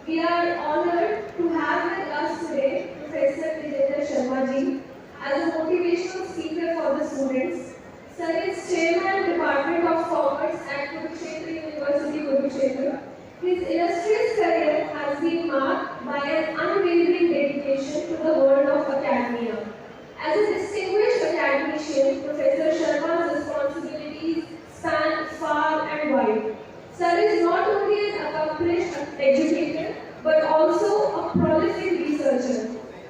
We are honored to have with us today Professor Vijender Sharma ji as a motivational speaker for the students. Sir is Chairman Department of Commerce at Kurukshetra University, Kurukshetra. His illustrious career has been marked by an unwavering dedication to the world of academia. As a distinguished academician, Professor Sharma's responsibilities span far and wide. Sir is not only an accomplished educator but also a prolific researcher.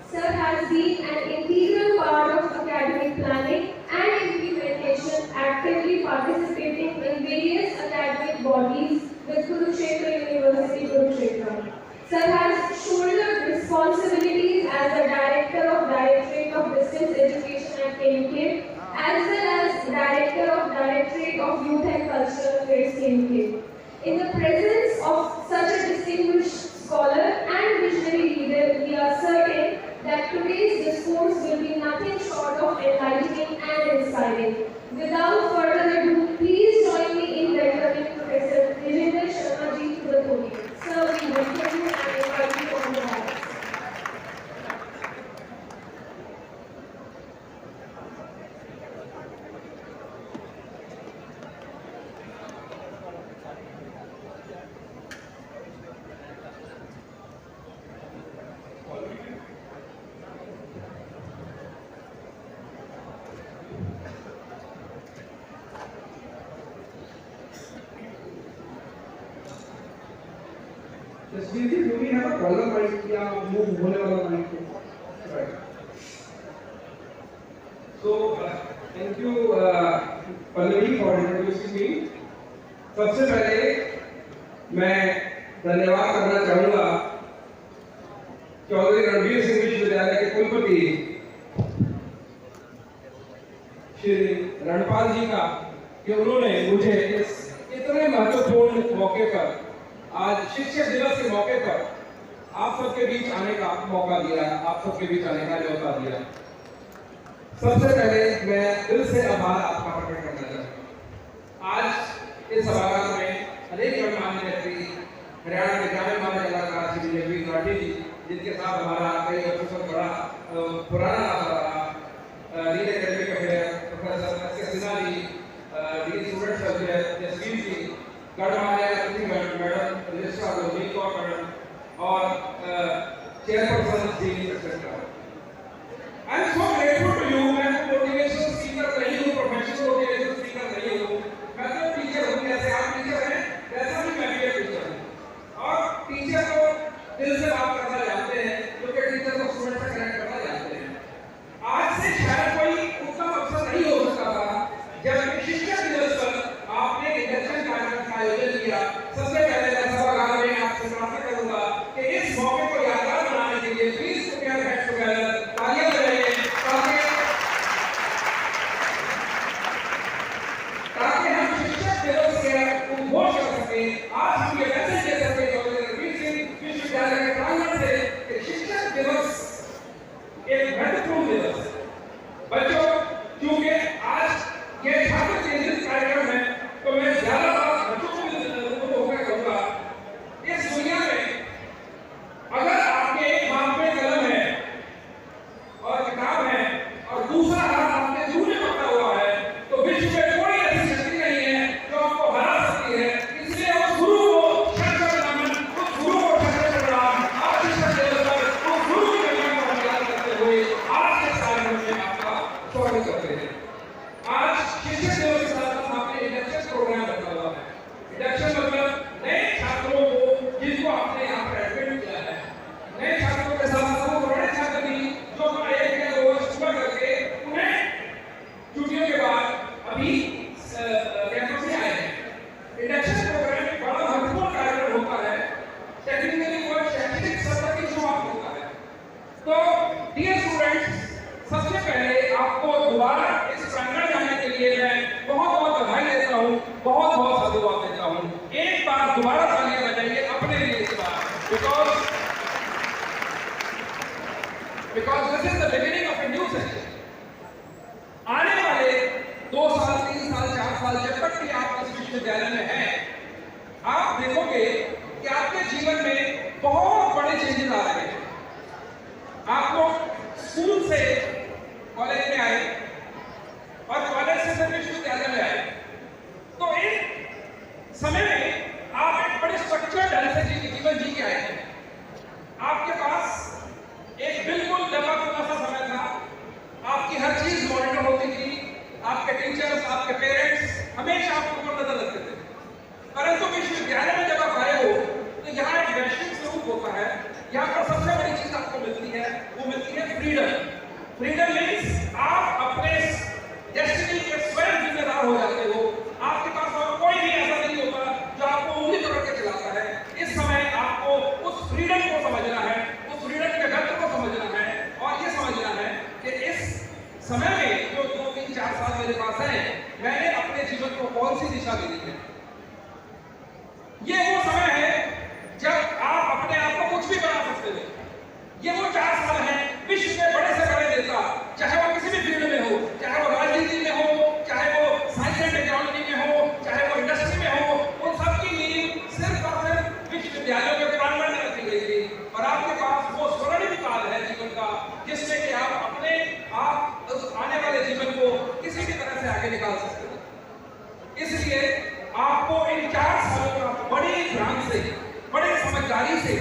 Sir has been an integral part of academic planning and implementation, actively participating in various academic bodies with Kurukshetra University, Kurukshetra. Sir has shouldered responsibilities as the Director of Directorate of Distance Education at KUK, as well as Director of Directorate of Youth and Cultural Affairs, KUK. In the presence of such a distinguished scholar and visionary leader, we are certain that today's discourse will be nothing short of enlightening and inspiring. Without further ado, please join me in welcoming Professor Vijender Sharma ji to the podium. Sir, we welcome you and invite you on the dais. Jasmeet, do we have a caller mic या move होने वाला mic? Right. So thank you Pallavi for introducing me. सबसे पहले मैं धन्यवाद करना चाहूँगा चौधरी रणवीर सिंह विश्वविद्यालय के कुलपति श्री रणपाल जी का कि उन्होंने मुझे इस इतने महत्वपूर्ण मौके पर आज शिक्षक दिवस के मौके पर आप सबके बीच आने का मौका दिया, आप सबके बीच आने का न्योता दिया। सबसे पहले मैं दिल से आभार आपका प्रकट करना चाहूँगा। आज इस सभागार में अनेक गणमान्य व्यक्ति, हरियाणा के जाने माने कलाकार श्री जगवीर राठी जी, जिनके साथ हमारा कई वर्षों से बड़ा पुराना नाता रहा, lead academic affair professor S Sinha ji, lead student subject Jasveer ji, गणमान्य madam registrar Rohit Kaur madam और chairperson ji etcetera. I am so grateful to you. मैं मोटिवेशनल स्पीकर नहीं हूँ, प्रोफेशनल मोटिवेशनल स्पीकर नहीं हूँ, मैं तो टीचर हूँ। जैसे आप टीचर हैं वैसा भी मैं भी एक टीचर हूँ और टीचर को दिल से बात करना जानते हैं क्योंकि टीचर को स्टूडेंट से कनेक्ट करना जानते हैं। आज से शायद कोई उत्तम अवसर नहीं हो सकता था जब शिक्षक दिवस पर आपने इंडक्शन कार्यक्रम का आयोजन किया। सबसे पहले मैं सभागार में आपसे प्रार्थना करूंगा कि इस मौके को यादगार बनाने के लिए please put your hands together, तालियां बजाइए ताकि हम शिक्षक दिवस के उद्घोष कर सकें। आज हम ये मैसेज दे सकते हैं चौधरी रणवीर सिंह विश्वविद्यालय के प्रांगण से कि शिक्षक दिवस एक महत्वपूर्ण दिवस है। बच्चों, क्योंकि आज ये छात्र केंद्रित कार्यक्रम है तो मैं ज्यादा बच्चों को होकर कहूँगा, इस दुनिया में अगर आपके एक हाथ में कलम है और किताब है और दूसरा हाथ आपके जूने पकड़ा हुआ है तो विश्व में कोई ऐसी शक्ति नहीं है जो आपको हरा सकती है। इसलिए उस गुरु को शत नमन, उस गुरु को शत प्रणाम। आज शिक्षक दिवस पर उस गुरु की महिमा को याद करते हुए आज के कार्यक्रम में आपका स्वागत करते हैं। आज शिक्षक दिवस के साथ आपने इंडक्शन प्रोग्राम रखा हुआ है। इंडक्शन मतलब नए छात्रों को जिनको आपने यहाँ पर एडमिट किया है, नए छात्रों के साथ साथ बड़े छात्र भी जो अपना एक या दो वर्ष पूरा करके उन्हें छुट्टियों के बाद अभी कैंपस में आए हैं। इंडक्शन प्रोग्राम एक बड़ा महत्वपूर्ण कार्यक्रम होता है। टेक्निकली वो शैक्षणिक सत्र की शुरुआत होता है। तो डियर स्टूडेंट्स, सबसे पहले आपको दोबारा इस प्रांगण जाने के लिए मैं बहुत बहुत बधाई देता हूँ, बहुत बहुत साधुवाद देता हूँ। एक बार दोबारा तालियां बजाइए अपने लिए इस बार, because this is the beginning of a new section. आने वाले 2 साल, 3 साल, 4 साल जब तक भी आप इस विश्वविद्यालय में हैं, आप देखोगे कि आपके जीवन में बहुत बड़े चेंजेस आ रहे हैं। आप लोग स्कूल से कॉलेज में आए और कॉलेज से फिर विश्वविद्यालय में आए, तो एक समय में आप एक बड़े स्ट्रक्चर्ड ढंग से जीवन जी के आए हैं। आपके पास एक बिल्कुल दबा खुला सा समय था, आपकी हर चीज मॉनिटर होती थी, आपके टीचर्स, आपके पेरेंट्स हमेशा आपके ऊपर नजर रखते थे। परंतु विश्वविद्यालय में जब आप आए हो तो यहाँ एक वैश्विक स्वरूप होता है। यहाँ पर सबसे बड़ी चीज आपको मिलती है, वो मिलती है फ्रीडम। फ्रीडम मीन्स आप अपने डेस्टिनी के स्वयं जिम्मेदार हो जाते हो। आपके पास और कोई भी ऐसा नहीं होता जो आपको उंगली पकड़ के चलाता है। इस समय आपको उस फ्रीडम को समझना है, उस फ्रीडम के व्यक्त को समझना है और ये समझना है कि इस समय में जो 2, 3, 4 साल मेरे पास है, मैंने अपने जीवन को कौन सी दिशा देनी है। ये वो समय है जब आप अपने आप को कुछ भी बना सकते हो। ये वो 4 साल हैं विश्व के बड़े से बड़े नेता, चाहे वो किसी भी फील्ड में हो, चाहे वो राजनीति में हो, चाहे वो साइंस एंड टेक्नोलॉजी में हो, चाहे वो इंडस्ट्री में हो, उन सबकी नींव सिर्फ और सिर्फ विश्वविद्यालयों के प्रांगण में रखी गई थी। और आपके पास वो स्वर्णिम काल है जीवन का, जिसमें कि आप अपने आप उस आने वाले जीवन को किसी भी तरह से आगे निकाल सकते हो। इसलिए आपको इन 4 सालों का बड़े ध्यान से, बड़े समझदारी से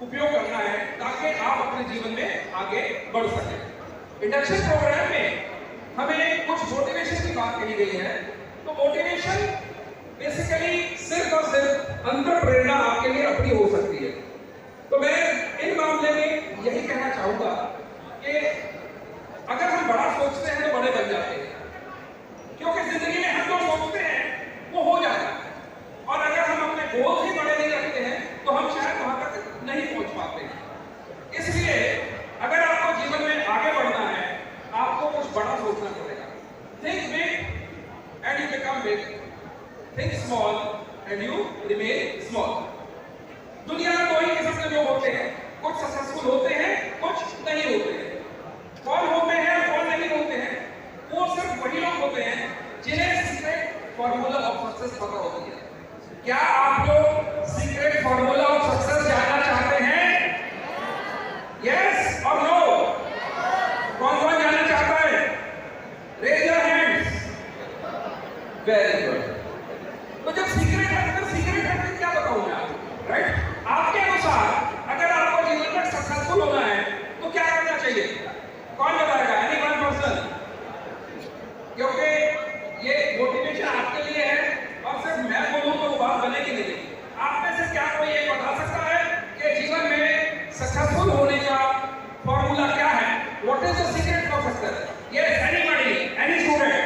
उपयोग करना है ताकि आप अपने जीवन में आगे बढ़ सकें। इंडक्शन प्रोग्राम में हमें कुछ मोटिवेशन की बात कही गई है। तो मोटिवेशन बेसिकली सिर्फ और सिर्फ अंतर प्रेरणा आपके लिए अपनी हो सकती है। तो मैं इन मामले में यही कहना चाहूंगा कि अगर हम बड़ा सोचते हैं तो बड़े बन जाते हैं, क्योंकि जिंदगी में हम जो सोचते हैं वो हो जाता है। और अगर हम अपने गोल ही बड़े नहीं रखते हैं तो हम शायद वहां तक नहीं पहुंच पाते हैं। इसलिए अगर आपको जीवन में आगे बढ़ना है, आपको कुछ बड़ा सोचना पड़ेगा। Think big and you become big, think small and you remain small. दुनिया में 2 ही किस्म के लोग होते हैं, कुछ सक्सेसफुल होते हैं, कुछ नहीं होते हैं। कौन होते हैं और कौन नहीं होते हैं, वो सिर्फ वही लोग होते हैं जिन्हें सीक्रेट फॉर्मूला ऑफ सक्सेस पता होती है। क्या आप लोग सीक्रेट फॉर्मूला ऑफ सक्सेस जानना चाहते हैं? यस और नो? कौन कौन जानना चाहता है? Raise your hands. Very good. तो जब सीक्रेट है तो सीक्रेट है क्या बताऊं मैं आपको, राइट? आपके अनुसार अगर आपको जीवन में सक्सेसफुल होना है तो क्या करना चाहिए? कौन बताएगा? Any one person? क्योंकि ये मोटिवेशन आपके लिए है और सिर्फ मैं बोलूं तो वो बात बनेगी नहीं। आप में से क्या कोई ये बता सकता है कि जीवन में सक्सेसफुल होने का फॉर्मूला क्या है? What is the secret for success? Yes, anybody, any student?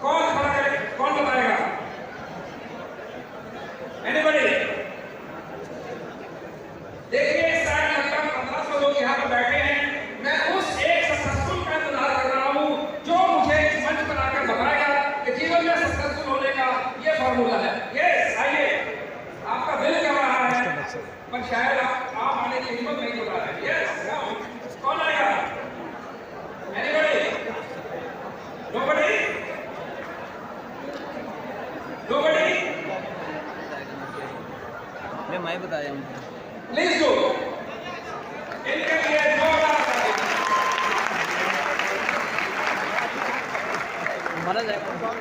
कौन खड़ा करे, कौन बताएगा? एनीबॉडी? देखिए शायद लगभग 1500 लोग यहाँ पर बैठे हैं। मैं उस एक सक्सेसफुल का इंतजार कर रहा हूँ जो मुझे मंच बनाकर बताएगा कि जीवन में सक्सेसफुल होने का ये फॉर्मूला है। यस, आइए। आपका दिल कर रहा है पर शायद आप आने की हिम्मत नहीं हो रहा है। यस, कौन आएगा? एनीबॉडी? नोबडी? नोबडी? मैं बताया हूँ। Please do. इनके लिए जोरदार ताली। हमारा जाएगा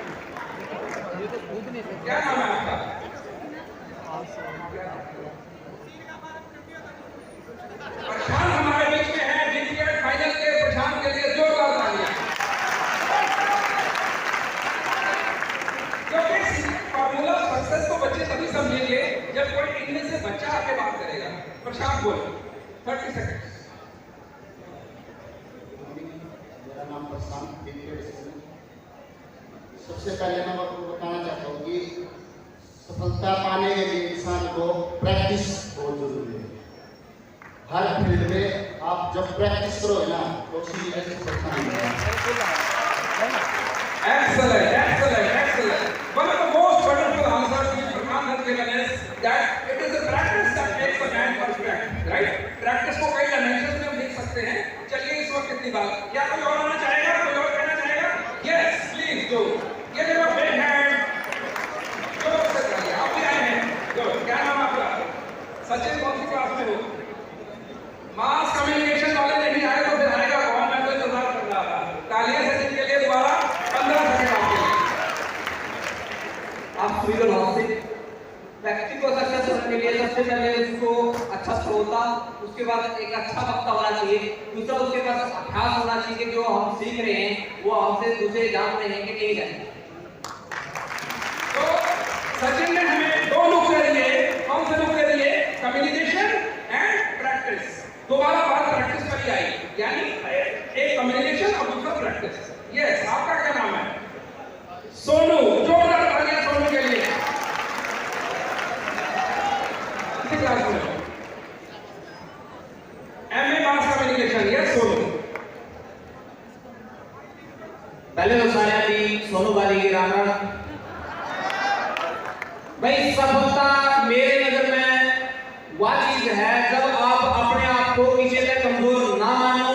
ये तो कूद नहीं सकते। क्या नाम है आपका? प्रशांत हमारे बीच में है। बीपीएड फाइनल के प्रशांत के लिए जोरदार तालियां। क्योंकि सीक्रेट फॉर्मूला सक्सेस को बच्चे तभी समझेंगे जब कोई इनमें से बच्चा आके बात करेगा। प्रशांत बोलो, 30 सेकंड। मेरा नाम प्रशांत, बीपीएड से। सबसे पहले मैं आपको बताना चाहता हूँ कि सफलता पाने के लिए इंसान को प्रैक्टिस बहुत जरूरी है। हर फील्ड में आप जब प्रैक्टिस करोगे ना तो उसी ऐसे सफलता मिलेगा। Excellent, excellent, excellent. One of the most wonderful answers which Prashant has given is that it is a practice that makes a man perfect, right? Practice को कई dimensions में हम देख सकते हैं। चलिए इस वक्त इतनी बात। क्या कोई और आना चाहेगा? कोई और कहना चाहेगा? Yes, please do. Give him a big hand. जोर से करिए। आप भी आए हैं। Good. क्या नाम आपका? सचिन कौन सी क्लास में हो? मास कम्युनिकेशन वाले नहीं आए तो फिर आएगा कौन? मैं तो इंतजार कर रहा था। तालियां सचिन के लिए दोबारा 15 सेकंड आपके लिए। आप सभी को नमस्ते। व्यक्ति को सक्सेस होने के लिए सबसे पहले उसको अच्छा श्रोता, उसके बाद एक अच्छा वक्ता होना चाहिए, दूसरा उसके पास अभ्यास होना चाहिए कि जो हम सीख रहे हैं वो हमसे दूसरे जान रहे हैं कि नहीं जाने। तो सचिन ने हमें 2 नुक्ते दिए, कौन से नुक्ते दिए? Communication and practice. दोबारा बात प्रैक्टिस पर ही आई, यानी एक कम्युनिकेशन और दूसरा प्रैक्टिस। यस, आपका क्या नाम है? सोनू। जोरदार तालियां सोनू के लिए। किसी क्लास में? MA mass communication. Yes Sonu. पहले तो सारे दी सोनू वाली की राम राम। भाई सफलता मेरे नजर में वह चीज है जब आप अपने आप को किसी से कमजोर ना मानो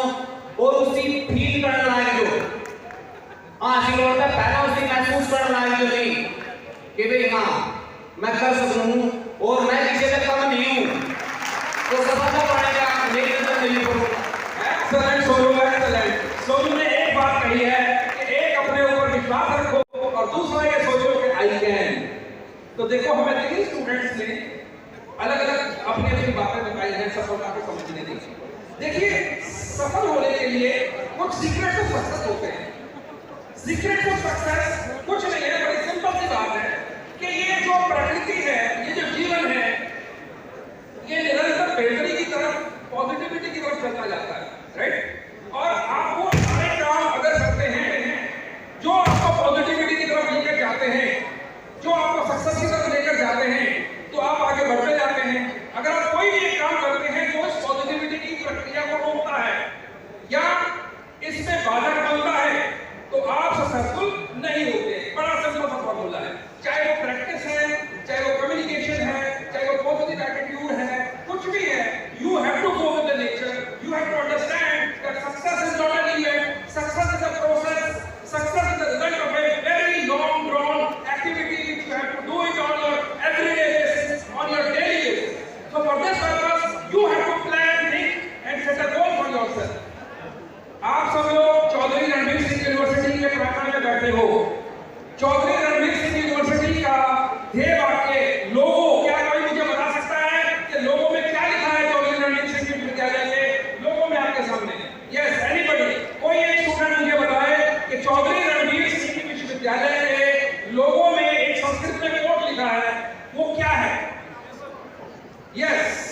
और उसी फील करने लगे जो आशीर्वाद पहला उसी महसूस करने लगे जो नहीं कि भाई हाँ मैं कर सकता हूँ और मैं किसी से कम नहीं हूँ, तो सफलता पाने का मेरी नजर में ये एक्सीलेंट सोनू, एक्सीलेंट। सोनू ने एक बात कही है कि एक अपने ऊपर विश्वास रखो और दूसरा ये सोचो कि आई कैन। तो देखो हमें देखिए स्टूडेंट्स ने अलग अलग अपनी अपनी बातें बताई हैं सफलता को समझने के लिए। देखिए सफल होने के लिए कुछ सीक्रेट ऑफ सक्सेस होते हैं। सीक्रेट ऑफ सक्सेस कुछ नहीं है, बड़ी सिंपल सी बात है कि ये जो प्रकृति है, ये जो जीवन है, ये निरंतर बेहतरी की तरफ, पॉजिटिविटी की तरफ चलता जाता है, राइट? और आप वो सारे काम अगर करते हैं जो आपको पॉजिटिविटी की तरफ लेकर जाते हैं, जो आपको सक्सेस की तरफ लेकर जाते हैं, तो आप आगे बढ़ते जाते हैं। अगर आप कोई भी एक काम करते हैं जो इस पॉजिटिविटी की प्रक्रिया को रोकता है या इसमें बाधक बनता है, तो आप सक्सेसफुल नहीं होते। बड़ा सिंपल सा फॉर्मूला है, चाहे वो प्रैक्टिस है, चाहे वो कम्युनिकेशन है, चाहे वो पॉजिटिव एटीट्यूड है, कुछ भी है, you have to go with the nature. You have to understand that success is not an event, success is a process, success is the result of a very long drawn activity which you have to do it on your everyday basis, on your daily basis. So for this purpose you have to plan, think and set a goal for yourself. आप सब लोग Chaudhary Ranveer Singh university के प्रांगण में बैठे हो। Chaudhary Ranveer Singh university का ध्येय वाक्य लोगो, क्या कोई मुझे बता सकता है कि लोगो में क्या लिखा है? चौधरी रणवीर सिंह विश्वविद्यालय के लोगो में आपके सामने। Yes, anybody? कोई एक स्टूडेंट मुझे बताए कि चौधरी रणवीर सिंह विश्वविद्यालय के लोगो में एक संस्कृत में कोट लिखा है, वो क्या है? यस,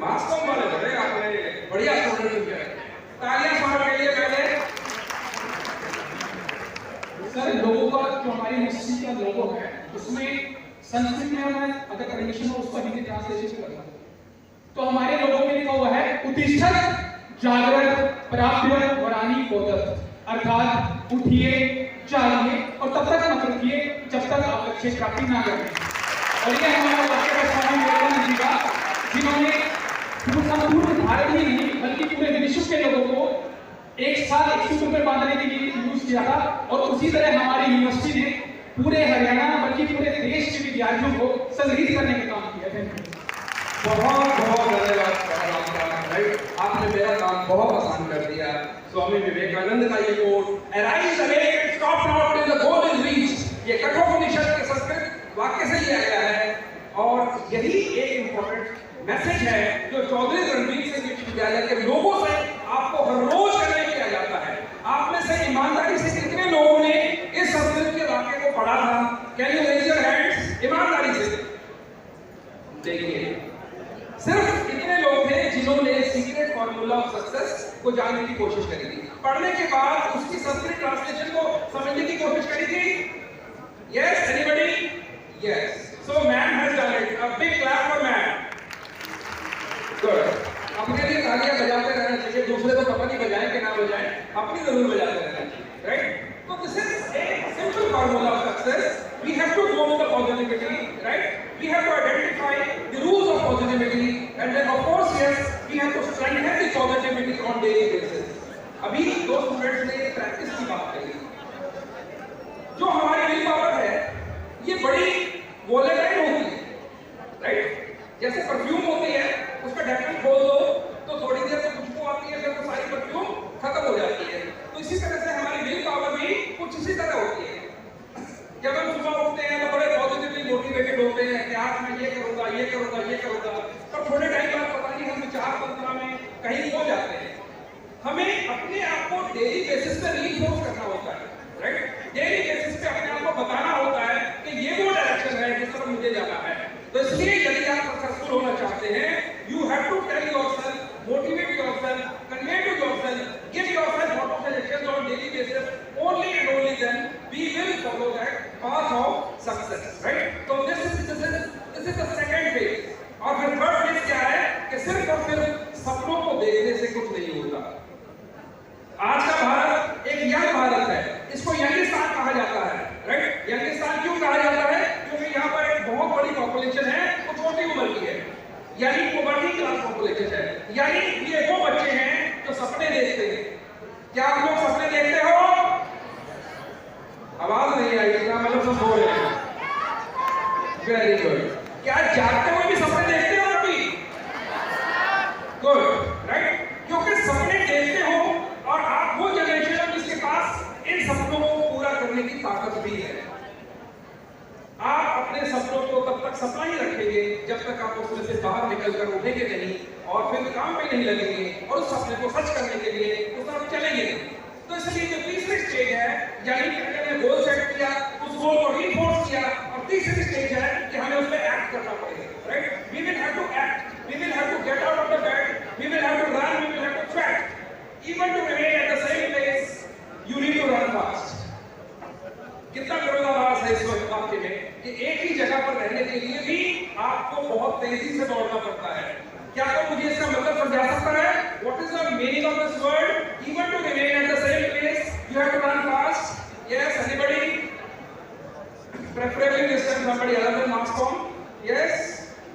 मास्टर वाले बड़े आपने बढ़िया स्टूडेंट किया है। तालियां सर के लिए पहले। सर लोगों का जो हमारी यूनिवर्सिटी का लोगो है उसमें संस्कृत में हमें अगर परमिशन हो उसका हिंदी ट्रांसलेशन करना, तो हमारे लोगों में लिखा हुआ है उत्तिष्ठत् जागृत प्राप्य वरानी बोधत, अर्थात उठिए, चाहिए और तब तक मत रुकिए जब तक आप लक्ष्य प्राप्ति ना करें। और ये हमारा वाक्य का स्वामी विवेकानंद जी का, जिन्होंने संपूर्ण भारत ही नहीं बल्कि पूरे विश्व के लोगों को एक साथ एक सूत्र में बांधने के लिए यूज किया था। और उसी तरह हमारी यूनिवर्सिटी ने पूरे हरियाणा बल्कि पूरे देश के विद्यार्थियों को संगठित करने का काम किया है। बहुत बहुत धन्यवाद, आपने मेरा काम बहुत आसान कर दिया। स्वामी विवेकानंद का ये quote, arise awake, stop not till the goal is reached, ये कठोपनिषद के संस्कृत वाक्य से लिया गया है। और यही एक इंपॉर्टेंट मैसेज है जो चौधरी रणवीर सिंह विश्वविद्यालय के लोगों से आपको हर रोज करने किया जाता है। आप में से ईमानदारी से कितने लोगों ने इस संस्कृत के वाक्य को पढ़ा था? Can you raise your hands? ईमानदारी से देखिए, सिर्फ इतने लोग थे जिन्होंने सीक्रेट फॉर्मूला ऑफ सक्सेस को जानने की कोशिश करी थी, पढ़ने के बाद उसकी संस्कृत ट्रांसलेशन को समझने की कोशिश करी थी। Yes, anybody? Yes, so man has done it. A big clap for man. Good. अपने लिए तालियां बजाते रहना चाहिए, दूसरे को पता नहीं बजाएं कि ना बजाएं, अपनी जरूर बजाते रहना चाहिए, राइट? तो this is a simple formula of success. We have to go with the positivity, right? We have to identify the rules of positivity and then of course yes we have to strengthen the positivity on daily basis. अभी दो students ने practice की बात करी, ये करूंगा, ये करूंगा, पर थोड़े टाइम बाद पता नहीं हम विचार पंक्रा में कहीं खो जाते हैं। हमें अपने आप को डेली बेसिस पे रीइंफोर्स करना होता है, राइट? डेली बेसिस पे अपने आप को बताना होता है कि ये वो डायरेक्शन है जिस तरफ मुझे जाना है। तो इसलिए यदि आप सक्सेसफुल होना चाहते हैं, you have to tell yourself, motivate yourself, convey to yourself, give yourself lot of suggestions on daily basis, only and only then we will follow that path of success, right? So this is the second phase. और फिर third phase क्या है कि सिर्फ और सिर्फ सपनों को देखने से कुछ नहीं होता। आज का भारत एक यंग भारत है, इसको यंगिस्तान कहा जाता है, राइट? यंगिस्तान क्यों कहा जाता है? क्योंकि यहाँ पर एक बहुत बड़ी पॉपुलेशन है, वो छोटी उम्र की है, यानी पोवर्टी क्लास पॉपुलेशन है, यानी ये वो बच्चे हैं जो सपने देखते हैं। क्या आप लोग सपने देखते हो? आवाज नहीं आई, क्या मतलब सब बोल रहे हैं? Very good. क्या जागते हुए भी सपने देखते हो अभी? Good, right? क्योंकि सपने देखते हो और आप वो जनरेशन हो जिसके पास इन सपनों को पूरा करने की ताकत भी है। आप अपने सपनों को तब तक सपना ही रखेंगे जब तक आप उसमें से बाहर निकलकर उठेंगे नहीं और फिर काम पे नहीं लगेंगे और उस सपने को सच करने के लिए उस तरफ चलेंगे नहीं। तो इसलिए जो तीसरी स्टेज है, यानी कि अगर मैं गोल सेट किया, उस गोल को रीइंफोर्स किया, और तीसरी स्टेज है कि हमें उस पे एक्ट करना पड़ेगा, right? We will have to act, we will have to get out of the bed, we will have to run, we will have to track. Even to remain at the same place you need to run fast. कितना विरोधाभास है इस वाक्य में कि एक ही जगह पर रहने के लिए भी आपको बहुत तेजी से दौड़ना पड़ता है। क्या तो मुझे इसका मतलब समझा सकता है? What is the meaning of this word? Even to remain at the same place, you have to run fast. Yes, anybody? Preferably this time somebody other than mass com. Yes.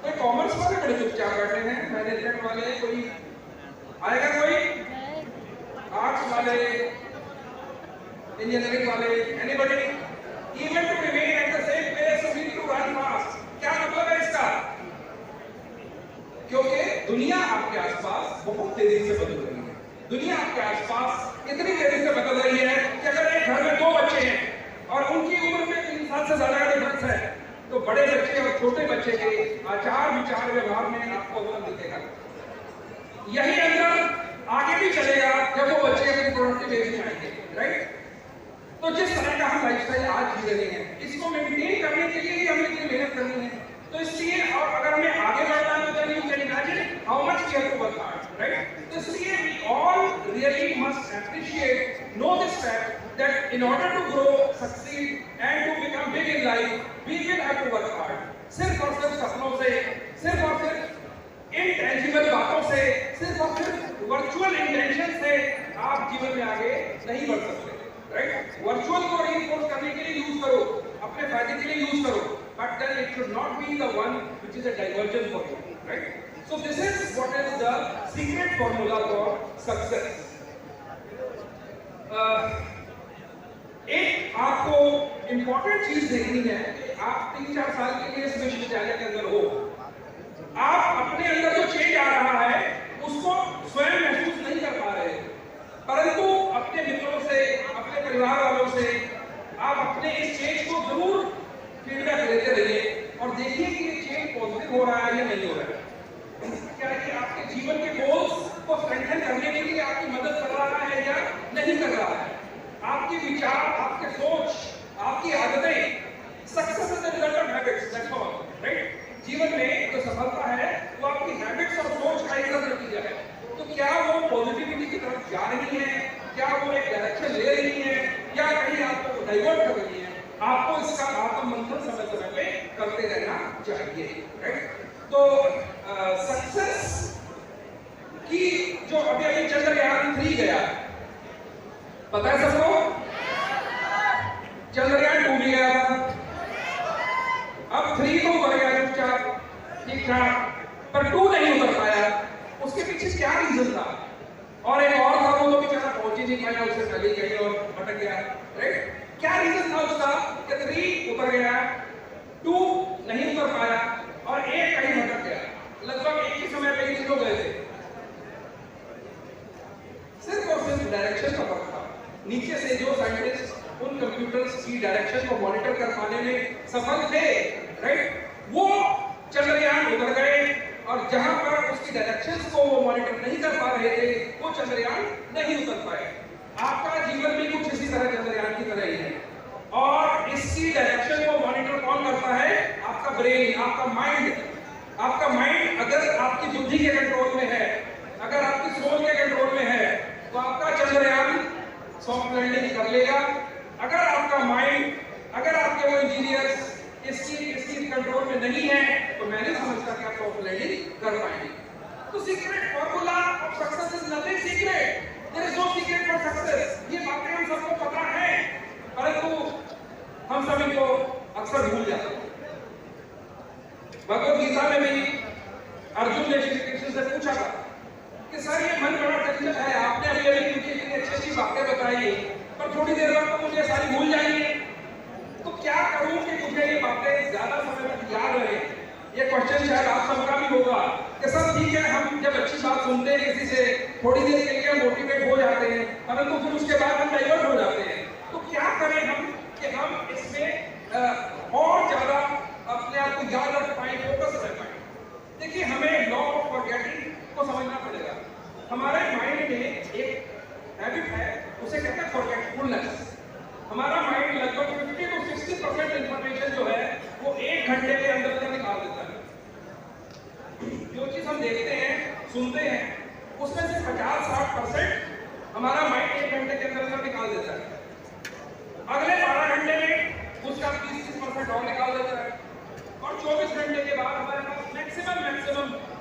कोई कॉमर्स वाले बड़े चुपचाप बैठे हैं, management वाले कोई आएगा? कोई आर्ट्स वाले, इंजीनियरिंग वाले, anybody? Even to remain at the same place, you need to run fast. क्या मतलब है इसका? क्योंकि दुनिया आपके आसपास बहुत तेजी से बदल रही है। दुनिया आपके आसपास इतनी तेजी से बदल रही है कि अगर एक घर में 2 बच्चे हैं और उनकी उम्र में 3 साल से ज्यादा का डिफरेंस है, तो बड़े बच्चे और छोटे बच्चे के आचार विचार व्यवहार में आपको अंतर दिखेगा। यही अंतर आगे भी चलेगा जब वो बच्चे अपनी प्रोडक्टिव एज में आएंगे, राइट? तो जिस तरह का हम लाइफस्टाइल आज जी रहे हैं, इसको मेंटेन करने के लिए हमें इतनी मेहनत करनी है। तो इसलिए और अगर हमें आगे बढ़ना है तो you can imagine how much we have to work hard, right? तो इसलिए we all really must appreciate, know this fact that in order to grow, succeed and to become big in life, we will have to work hard. सिर्फ और सिर्फ सपनों से, सिर्फ और सिर्फ intangible बातों से, सिर्फ और सिर्फ virtual intention से आप जीवन में आगे नहीं बढ़ सकते, right? Virtual को reinforce करने के लिए यूज करो, अपने फायदे के लिए यूज करो, but then it should not be the one which is a diversion for you, right? So this is what is the secret formula for success. एक आपको important चीज देखनी है कि आप 3-4 साल के लिए इस विश्वविद्यालय के अंदर हो, आप अपने अंदर जो चेंज आ रहा है उसको स्वयं महसूस नहीं कर पा रहे, परंतु अपने मित्रों से, अपने परिवार वालों से आप अपने इस चेंज को जरूर फीडबैक लेते रहिए और देखिए कि ये चेंज पॉजिटिव हो रहा है या नहीं हो रहा है। क्या ये आपके जीवन के गोल्स को स्ट्रेंथन करने के लिए आपकी मदद कर रहा है या नहीं कर रहा है? आपके विचार, आपके सोच, आपकी आदतें, success is the result of habits, that's all, right? जीवन में जो सफलता है वो आपकी हैबिट्स और सोच का एक नतीजा है। तो क्या वो पॉजिटिविटी की तरफ जा रही है, क्या वो एक डायरेक्शन ले रही है या कहीं आपको डाइवर्ट कर रही है? आपको इसका आत्म मंथन समय समय पे करते रहना चाहिए, राइट? तो सक्सेस की जो अभी चंद्रयान 3 गया, पता है सबको? चंद्रयान 2 भी गया था, अब 3 तो उतर गया चुपचाप, ठीक ठाक, पर 2 नहीं उतर पाया। उसके पीछे क्या रीजन था? और एक और था, वो तो बेचारा पहुंच ही नहीं पाया, उसे चली गई और भटक गया, राइट? क्या रीजन था उसका कि 3 उतर गया, 2 नहीं उतर पाया और 1 कहीं भटक गया? लगभग एक ही समय पे ही तीनों गए थे। सिर्फ और सिर्फ डायरेक्शन का फर्क था। नीचे से जो साइंटिस्ट उन कंप्यूटर्स की डायरेक्शन को मॉनिटर कर पाने में सफल थे, राइट, वो चंद्रयान उतर गए और जहां पर उसकी डायरेक्शंस को वो मॉनिटर नहीं कर पा रहे थे, वो चंद्रयान नहीं उतर पाए। आपका जीवन भी कुछ इसी तरह चंद्रयान की तरह ही है, और इसकी डायरेक्शन को मॉनिटर कौन करता है? आपका ब्रेन, आपका माइंड। आपका माइंड अगर आपकी बुद्धि के कंट्रोल में है, अगर आपकी सोच के कंट्रोल में है, तो आपका चंद्रयान सॉफ्ट लैंडिंग कर लेगा। अगर आपका माइंड, अगर आपके वो इंजीनियर्स इसकी कंट्रोल में नहीं है, तो मैं नहीं समझता कि आप सॉफ्ट लैंडिंग कर पाएंगे। तो secret formula of success is nothing secret, there is no secret for success. ये बातें हम सबको पता है, परंतु हम सब इनको अक्सर भूल जाते हैं। भगवद गीता में भी अर्जुन ने श्री कृष्ण से पूछा था कि सर ये मन बड़ा चंचल है, आपने अभी क्योंकि इतनी अच्छी बातें बताई, पर थोड़ी देर बाद तो मुझे सारी भूल जाएंगे, तो क्या करूं कि मुझे ये बातें ज्यादा समय तक याद रहे? ये क्वेश्चन शायद आप सबका भी होगा कि सर ठीक है, हम जब अच्छी बात सुनते हैं किसी से, थोड़ी देर के लिए मोटिवेट हो जाते हैं, परंतु फिर उसके बाद हम डाइवर्ट हो जाते हैं। तो क्या करें हम कि हम इसमें और ज्यादा अपने आप को याद रख पाए, फोकस रख पाए? देखिए, हमें लॉ ऑफ फॉरगेटिंग को समझना पड़ेगा। हमारे माइंड में एक हैबिट है, उसे कहते हैं फॉरगेटफुलनेस। हमारा माइंड लगभग 50 to 60% इंफॉर्मेशन जो है वो 1 घंटे के अंदर अंदर निकाल देता है। जो चीज हम देखते हैं, सुनते हैं, उसमें से 50-60% हमारा माइंड 1 घंटे के अंदर अंदर निकाल देता है। अगले 12 घंटे में उसका 30% और निकाल देता है, और 24 घंटे के बाद हमारे पास मैक्सिमम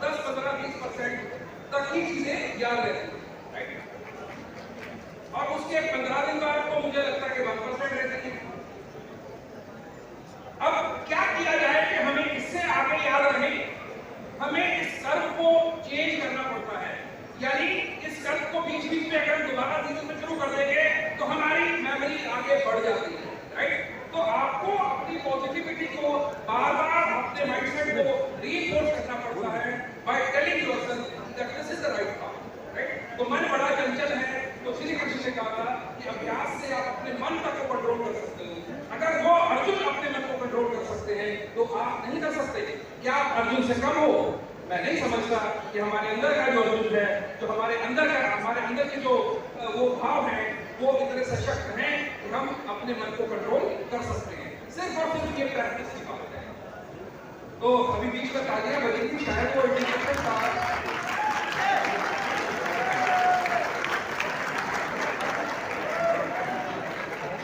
10-15-20% तक ही चीजें याद रहती है, राइट? और उसके 15 दिन बाद तो मुझे लगता है कि 1% रहती है। अब क्या किया जाए कि हमें इससे आगे याद रहे? हमें इस कर्व को चेंज करना पड़ता है, यानी इस कर्व को बीच बीच में अगर दोबारा सीजन में शुरू कर देंगे तो हमारी मेमोरी आगे बढ़ जाती है, राइट? तो आपको अपनी पॉजिटिविटी को बार बार अपने माइंडसेट को रीइंफोर्स करना पड़ता है by telling yourself that this is the right path, right? तो मन बड़ा चंचल है, तो श्री कृष्ण ने कहा था कि अभ्यास से आप अपने मन तक को कंट्रोल कर सकते हो। अगर वो अर्जुन अपने मन को कंट्रोल कर सकते हैं, तो आप नहीं कर सकते। क्या आप अर्जुन से कम हो? मैं नहीं समझता कि हमारे अंदर का जो अर्जुन है, जो हमारे अंदर के जो वो भाव हैं, वो इतने सशक्त हैं कि हम अपने मन को कंट्रोल कर सकते हैं। सिर्फ और सिर्फ ये प्रैक्टिस की बात है। तो अभी बीच में तालियां बजी थी, शायद वो इंडिकेशन था।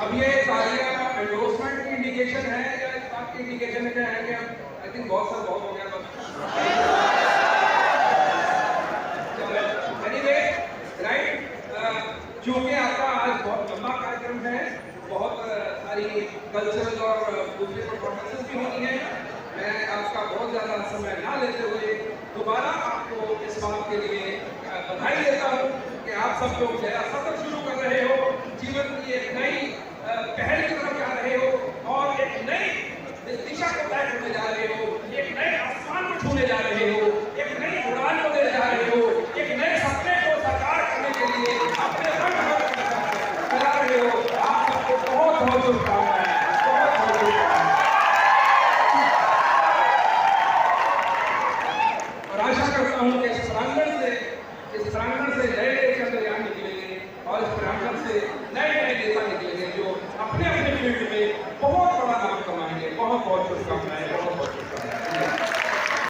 अब ये तालियां एंडोर्समेंट की इंडिकेशन है या इस बात की इंडिकेशन है कि आई थिंक बहुत हो गया बस। एनीवे, राइट, क्योंकि आपका आज बहुत लंबा कार्यक्रम है, बहुत सारी कल्चरल और दूसरी परफॉर्मेंसेस भी होनी है, मैं आपका बहुत ज़्यादा समय ना लेते हुए दोबारा आपको इस बात के लिए बधाई देता हूँ कि आप सब लोग नया सत्र शुरू कर रहे हो, जीवन की एक नई पहल की तरफ जा रहे हो और एक नई दिशा को तय करने जा रहे हो, एक नए आसमान को छूने जा रहे हो, एक नई उड़ान को देने जा रहे हो, एक नए सपने को साकार करने के लिए अपने रंग फैला रहे हो। आप सबको बहुत बहुत शुभकामनाएं, बहुत बहुत शुभकामनाएं, और आशा करता हूँ कि इस प्रांगण से